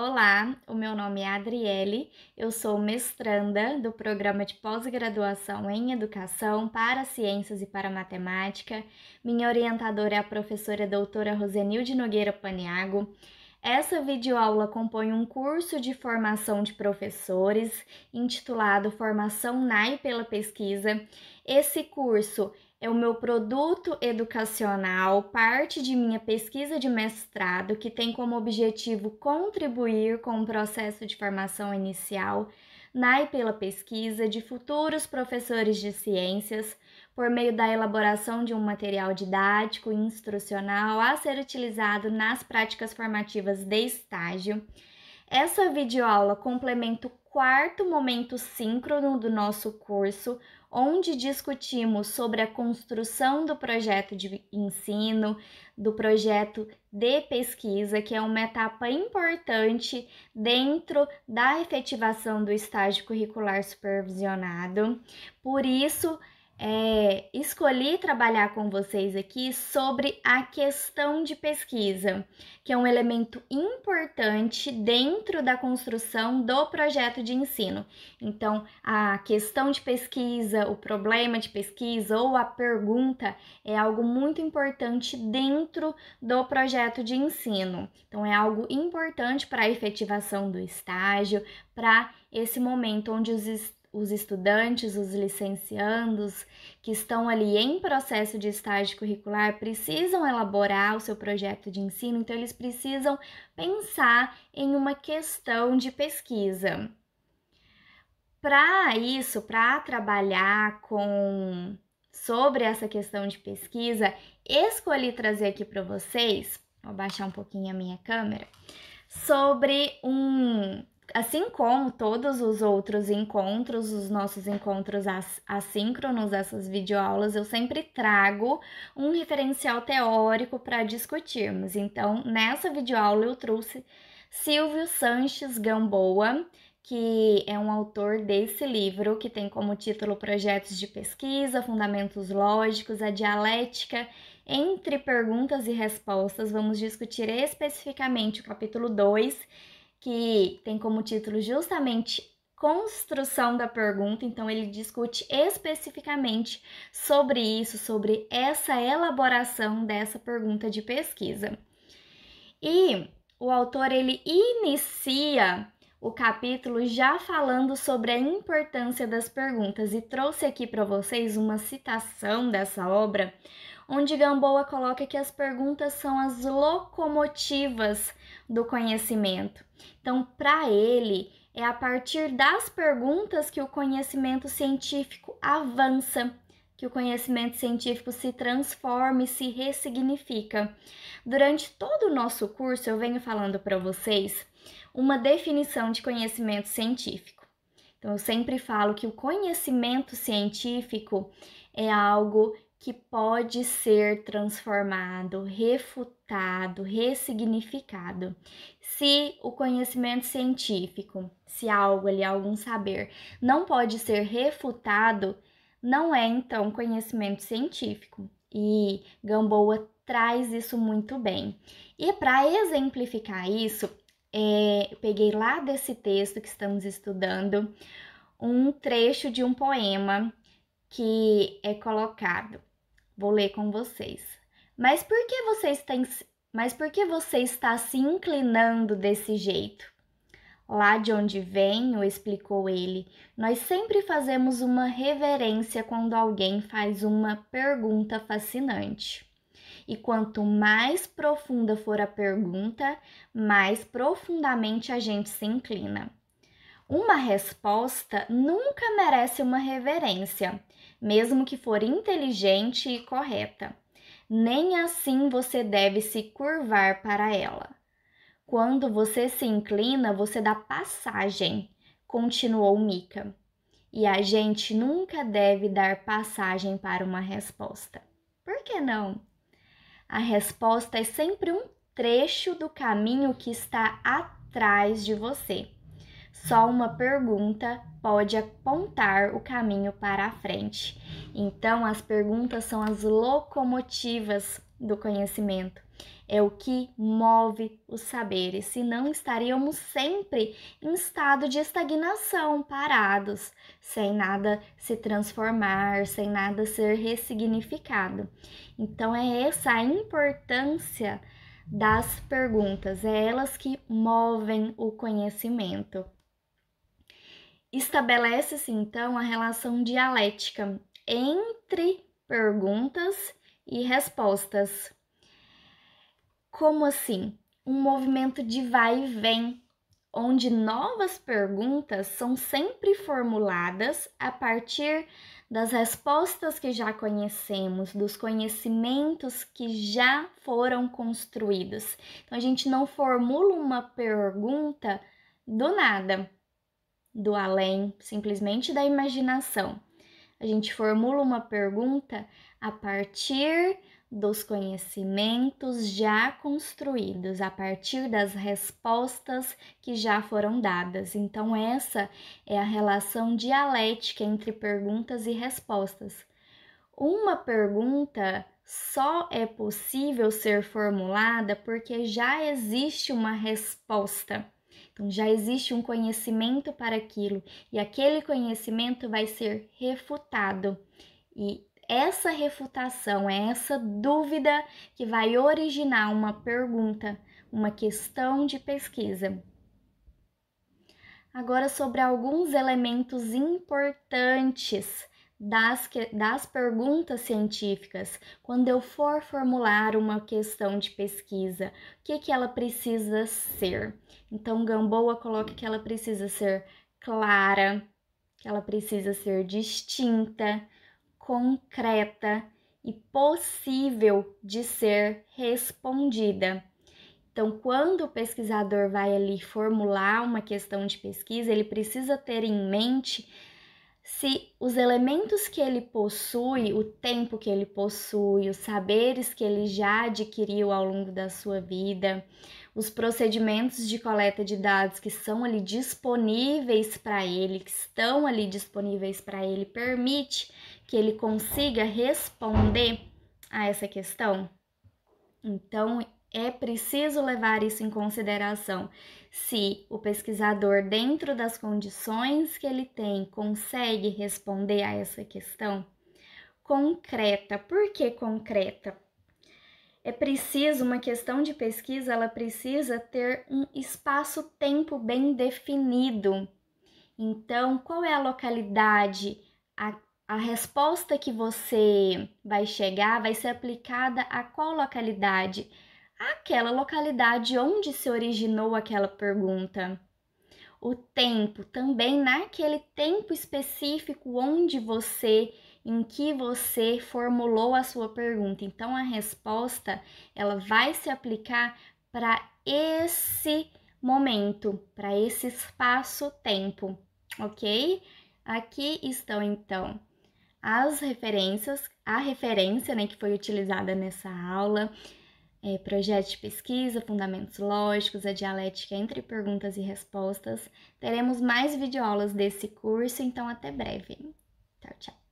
Olá, o meu nome é Adriele, eu sou mestranda do programa de pós-graduação em Educação para Ciências e para Matemática. Minha orientadora é a professora doutora Rosenilde Nogueira Paniago. Essa videoaula compõe um curso de formação de professores intitulado Formação NAE pela Pesquisa. Esse curso é o meu produto educacional, parte de minha pesquisa de mestrado, que tem como objetivo contribuir com o processo de formação inicial na e pela pesquisa de futuros professores de ciências, por meio da elaboração de um material didático e instrucional a ser utilizado nas práticas formativas de estágio. Essa videoaula complementa o quarto momento síncrono do nosso curso, onde discutimos sobre a construção do projeto de ensino, do projeto de pesquisa, que é uma etapa importante dentro da efetivação do estágio curricular supervisionado. Por isso, escolhi trabalhar com vocês aqui sobre a questão de pesquisa, que é um elemento importante dentro da construção do projeto de ensino. Então, a questão de pesquisa, o problema de pesquisa ou a pergunta é algo muito importante dentro do projeto de ensino. Então, é algo importante para a efetivação do estágio, para esse momento onde os estudantes, os licenciandos que estão ali em processo de estágio curricular precisam elaborar o seu projeto de ensino, então eles precisam pensar em uma questão de pesquisa. Para isso, para trabalhar sobre essa questão de pesquisa, escolhi trazer aqui para vocês, vou abaixar um pouquinho a minha câmera, sobre assim como todos os outros encontros, os nossos encontros assíncronos, essas videoaulas, eu sempre trago um referencial teórico para discutirmos. Então, nessa videoaula eu trouxe Silvio Sanches Gamboa, que é um autor desse livro, que tem como título Projetos de Pesquisa, Fundamentos Lógicos, a Dialética entre Perguntas e Respostas. Vamos discutir especificamente o capítulo 2, que tem como título justamente Construção da Pergunta, então ele discute especificamente sobre isso, sobre essa elaboração dessa pergunta de pesquisa. E o autor, ele inicia o capítulo já falando sobre a importância das perguntas e trouxe aqui para vocês uma citação dessa obra, onde Gamboa coloca que as perguntas são as locomotivas do conhecimento. Então, para ele, é a partir das perguntas que o conhecimento científico avança, que o conhecimento científico se transforma e se ressignifica. Durante todo o nosso curso, eu venho falando para vocês uma definição de conhecimento científico. Então, eu sempre falo que o conhecimento científico é algo que pode ser transformado, refutado, ressignificado. Se o conhecimento científico, se algo ali, algum saber, não pode ser refutado, não é então conhecimento científico. E Gamboa traz isso muito bem. E para exemplificar isso, eu peguei lá desse texto que estamos estudando um trecho de um poema que é colocado. Vou ler com vocês. Mas por que você está se inclinando desse jeito? Lá de onde venho, explicou ele, nós sempre fazemos uma reverência quando alguém faz uma pergunta fascinante. E quanto mais profunda for a pergunta, mais profundamente a gente se inclina. Uma resposta nunca merece uma reverência, mesmo que for inteligente e correta. Nem assim você deve se curvar para ela. Quando você se inclina, você dá passagem, continuou Mica. E a gente nunca deve dar passagem para uma resposta. Por que não? A resposta é sempre um trecho do caminho que está atrás de você. Só uma pergunta pode apontar o caminho para a frente. Então, as perguntas são as locomotivas do conhecimento. é o que move os saberes, senão estaríamos sempre em estado de estagnação, parados, sem nada se transformar, sem nada ser ressignificado. Então, é essa a importância das perguntas, é elas que movem o conhecimento. Estabelece-se, então, a relação dialética entre perguntas e respostas. Como assim? Um movimento de vai e vem, onde novas perguntas são sempre formuladas a partir das respostas que já conhecemos, dos conhecimentos que já foram construídos. Então, a gente não formula uma pergunta do nada, do além, simplesmente da imaginação. A gente formula uma pergunta a partir dos conhecimentos já construídos, a partir das respostas que já foram dadas. Então, essa é a relação dialética entre perguntas e respostas. Uma pergunta só é possível ser formulada porque já existe uma resposta. Então, já existe um conhecimento para aquilo e aquele conhecimento vai ser refutado. E essa refutação, é essa dúvida que vai originar uma pergunta, uma questão de pesquisa. Agora, sobre alguns elementos importantes das perguntas científicas, quando eu for formular uma questão de pesquisa, o que ela precisa ser? Então, Gamboa coloca que ela precisa ser clara, que ela precisa ser distinta, concreta e possível de ser respondida. Então, quando o pesquisador vai ali formular uma questão de pesquisa, ele precisa ter em mente se os elementos que ele possui, o tempo que ele possui, os saberes que ele já adquiriu ao longo da sua vida, os procedimentos de coleta de dados que são ali disponíveis para ele, que estão ali disponíveis para ele, permite que ele consiga responder a essa questão. Então, é preciso levar isso em consideração. Se o pesquisador, dentro das condições que ele tem, consegue responder a essa questão concreta. Por que concreta? É preciso, uma questão de pesquisa, ela precisa ter um espaço-tempo bem definido. Então, qual é a localidade? A resposta que você vai chegar vai ser aplicada a qual localidade? Aquela localidade onde se originou aquela pergunta. O tempo, também naquele tempo específico em que você formulou a sua pergunta. Então, a resposta, ela vai se aplicar para esse momento, para esse espaço-tempo, ok? Aqui estão, então, as referências, a referência, né, que foi utilizada nessa aula, projeto de pesquisa, fundamentos lógicos, a dialética entre perguntas e respostas. Teremos mais videoaulas desse curso, então até breve. Tchau, tchau.